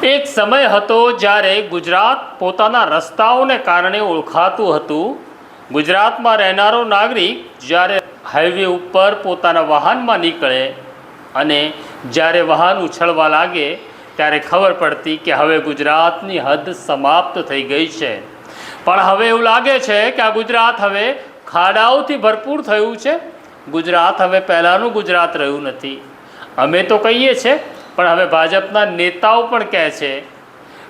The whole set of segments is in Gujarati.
એક સમય હતો જ્યારે ગુજરાત પોતાના રસ્તાઓને કારણે ઓળખાતું હતું। ગુજરાતમાં રહેનારો નાગરિક જ્યારે હાઈવે ઉપર પોતાના વાહનમાં નીકળે અને જ્યારે વાહન ઉછળવા લાગે ત્યારે ખબર પડતી કે હવે ગુજરાતની હદ સમાપ્ત થઈ ગઈ છે। પણ હવે એવું લાગે છે કે આ ગુજરાત હવે ખાડાઓથી ભરપૂર થયું છે। ગુજરાત હવે પહેલાંનું ગુજરાત રહ્યું નથી। અમે તો કહીએ છીએ, પણ હવે ભાજપના નેતાઓ પણ કહે છે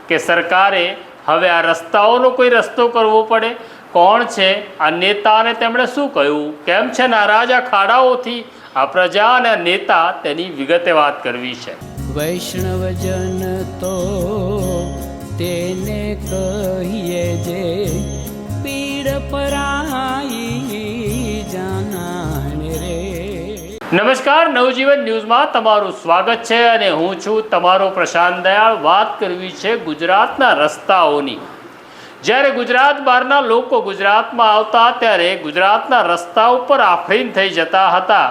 કે સરકારે હવે આ રસ્તાઓનો કોઈ રસ્તો કરવો પડે। કોણ છે આ નેતા અને તેમણે શું કહ્યું, કેમ છે નારાજ આ ખાડાઓથી? આ પ્રજા અને આ નેતા તેની વિગતે વાત કરવી છે। વૈષ્ણવજન તો તેને કહીએ જે પીડ પરાઈ જાનાને રે। નમસ્કાર, નવજીવન ન્યૂઝમાં તમારું સ્વાગત છે અને હું છું તમારો પ્રશાંત દયાળ। વાત કરવી છે ગુજરાતના રસ્તાઓની। જ્યારે ગુજરાત બહારના લોકો ગુજરાતમાં આવતા ત્યારે ગુજરાતના રસ્તા ઉપર આફરીન થઈ જતા હતા।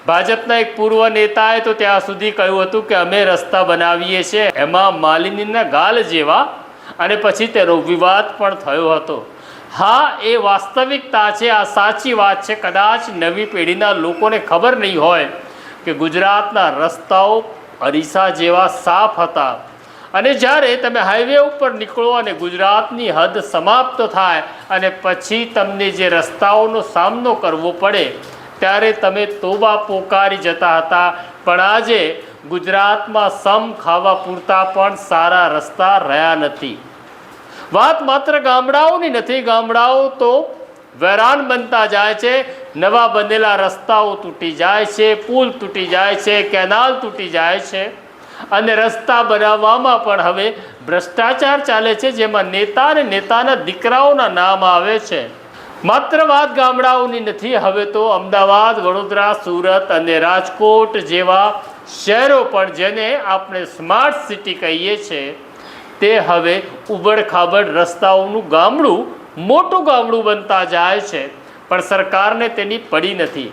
ભાજપના એક પૂર્વ નેતાએ તો ત્યાં સુધી કહ્યું હતું કે અમે રસ્તા બનાવીએ છીએ એમાં માલિનીના ગાલ જેવા, અને પછી તેનો વિવાદ પણ થયો હતો। હા, એ વાસ્તવિકતા છે, આ સાચી વાત છે। કદાચ નવી પેઢીના લોકોને ખબર નહીં હોય કે ગુજરાતના રસ્તાઓ અરીસા જેવા સાફ હતા, અને જ્યારે તમે હાઈવે ઉપર નીકળો અને ગુજરાતની હદ સમાપ્ત થાય અને પછી તમને જે રસ્તાઓનો સામનો કરવો પડે ત્યારે તમે તોબા પોકારી જતા હતા। પણ આજે ગુજરાતમાં સમ ખાવા પૂરતા પણ સારા રસ્તા રહ્યા નથી। વાત માત્ર ગામડાઓની નથી, ગામડાઓ તો વેરાન બનતા જાય છે। નવા બનેલા રસ્તાઓ તૂટી જાય છે, પુલ તૂટી જાય છે, કેનાલ તૂટી જાય છે, અને રસ્તા બનાવવામાં પણ હવે ભ્રષ્ટાચાર ચાલે છે, જેમાં નેતા અને નેતાના દીકરાઓના નામ આવે છે। માત્ર વાત ગામડાઓની નથી, હવે તો અમદાવાદ, વડોદરા, સુરત અને રાજકોટ જેવા શહેરો પણ, જેને આપણે સ્માર્ટ સિટી કહીએ છીએ, તે હવે ઉબડખાબડ રસ્તાઓનું ગામડું, મોટું ગામડું બનતા જાય છે। પણ સરકારને તેની પડી નથી।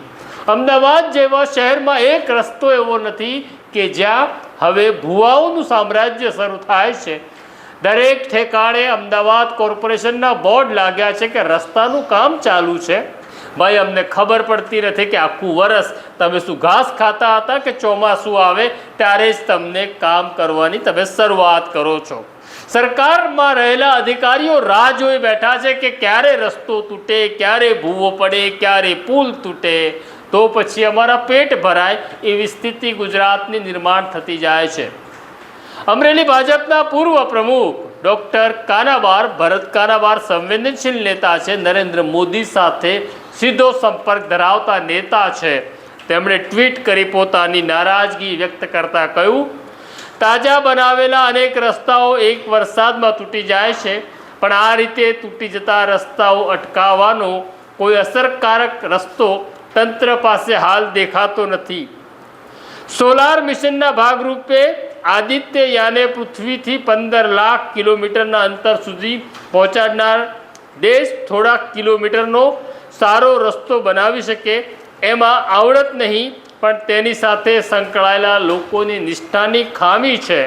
અમદાવાદ જેવા શહેરમાં એક રસ્તો એવો નથી કે જ્યાં હવે ભુવાઓનું સામ્રાજ્ય શરૂ થાય છે। દરેક ઠેકાણે અમદાવાદ કોર્પોરેશનના બોર્ડ લાગ્યા છે કે રસ્તાનું કામ ચાલુ છે। ભાઈ, અમને ખબર પડતી નથી કે આખું વરસ તમે શું ઘાસ ખાતા હતા કે ચોમાસું આવે ત્યારે જ તમને કામ કરવાની તમે શરૂઆત કરો છો। સરકારમાં રહેલા અધિકારીઓ રાહ જોઈ બેઠા છે કે ક્યારે રસ્તો તૂટે, ક્યારે ભૂવો પડે, ક્યારે પુલ તૂટે, તો પછી અમારા પેટ ભરાય, એવી સ્થિતિ ગુજરાતની નિર્માણ થતી જાય છે। અમરેલી ભાજપના પૂર્વ પ્રમુખ ડૉક્ટર કાનાબાર, ભરત કાનાબાર સંવેદનશીલ નેતા છે, નરેન્દ્ર મોદી સાથે સીધો સંપર્ક ધરાવતા નેતા છે। તેમણે ટ્વીટ કરી પોતાની નારાજગી વ્યક્ત કરતા કહ્યું, તાજા બનાવેલા અનેક રસ્તાઓ એક વરસાદમાં તૂટી જાય છે, પણ આ રીતે તૂટી જતા રસ્તાઓ અટકાવવાનો કોઈ અસરકારક રસ્તો તંત્ર પાસે હાલ દેખાતો નથી। સોલાર મિશનના ભાગરૂપે આદિત્ય યાને પૃથ્વીથી 15 લાખ કિલોમીટરના અંતર સુધી પહોંચાડનાર દેશ થોડાક કિલોમીટરનો સારો રસ્તો બનાવી શકે એમાં આવડત નહીં, પણ તેની સાથે સંકળાયેલા લોકોની નિષ્ઠાની ખામી છે।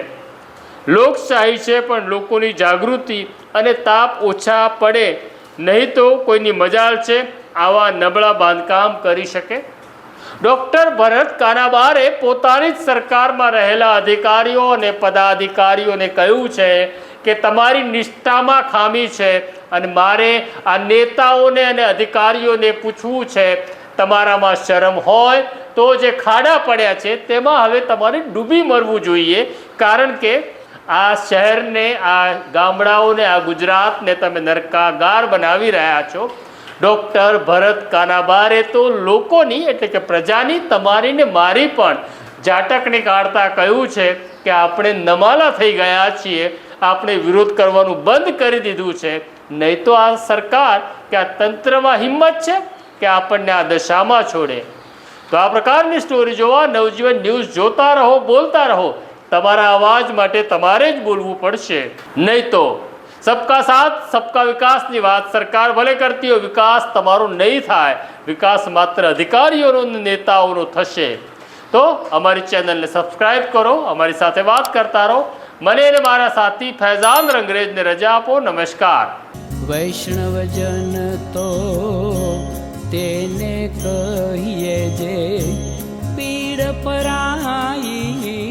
લોકશાહી છે, પણ લોકોની જાગૃતિ અને તાપ ઓછા પડે નહીં તો કોઈની મજાલ છે આવા નબળા બાંધકામ કરી શકે। ડૉક્ટર ભરત કાનાબારે પોતાની જ સરકારમાં રહેલા અધિકારીઓ અને પદાધિકારીઓને કહ્યું છે કે તમારી નિષ્ઠામાં ખામી છે, અને મારે આ નેતાઓને અને અધિકારીઓને પૂછવું છે, તમારામાં શરમ હોય તો જે ખાડા પડ્યા છે તેમાં હવે તમારે ડૂબી મરવું જોઈએ, કારણ કે આ શહેરને, આ ગામડાઓને, આ ગુજરાતને તમે નરકાગાર બનાવી રહ્યા છો। ડૉક્ટર ભરત કાનાબારે તો લોકોની, એટલે કે પ્રજાની, તમારી ને મારી પણ ઝાટકણી કાઢતા કહ્યું છે કે આપણે નમાલા થઈ ગયા છીએ, આપણે વિરોધ કરવાનું બંધ કરી દીધું છે, નહીં તો આ સરકાર કે આ તંત્રમાં હિંમત છે કે આપણને આ દશામાં છોડે। તો આ પ્રકારની સ્ટોરી જોવા નવજીવન ન્યૂઝ જોતા રહો, બોલતા રહો। તમારા અવાજ માટે તમારે જ બોલવું પડશે, નહીં તો સબકા સાથ સબકા વિકાસની વાત સરકાર ભલે કરતી હોય, વિકાસ તમારો નહીં થાય। વિકાસ માત્ર અધિકારીઓનો, નેતાઓનો થશે। તો અમારી ચેનલને સબસ્ક્રાઈબ કરો, અમારી સાથે વાત કરતા રહો। મને અને મારા સાથી ફૈઝાન રંગરેજને રજા આપો. નમસ્કાર. વૈષ્ણવજન તો તેને કહીએ જે પીડ પરાઈ.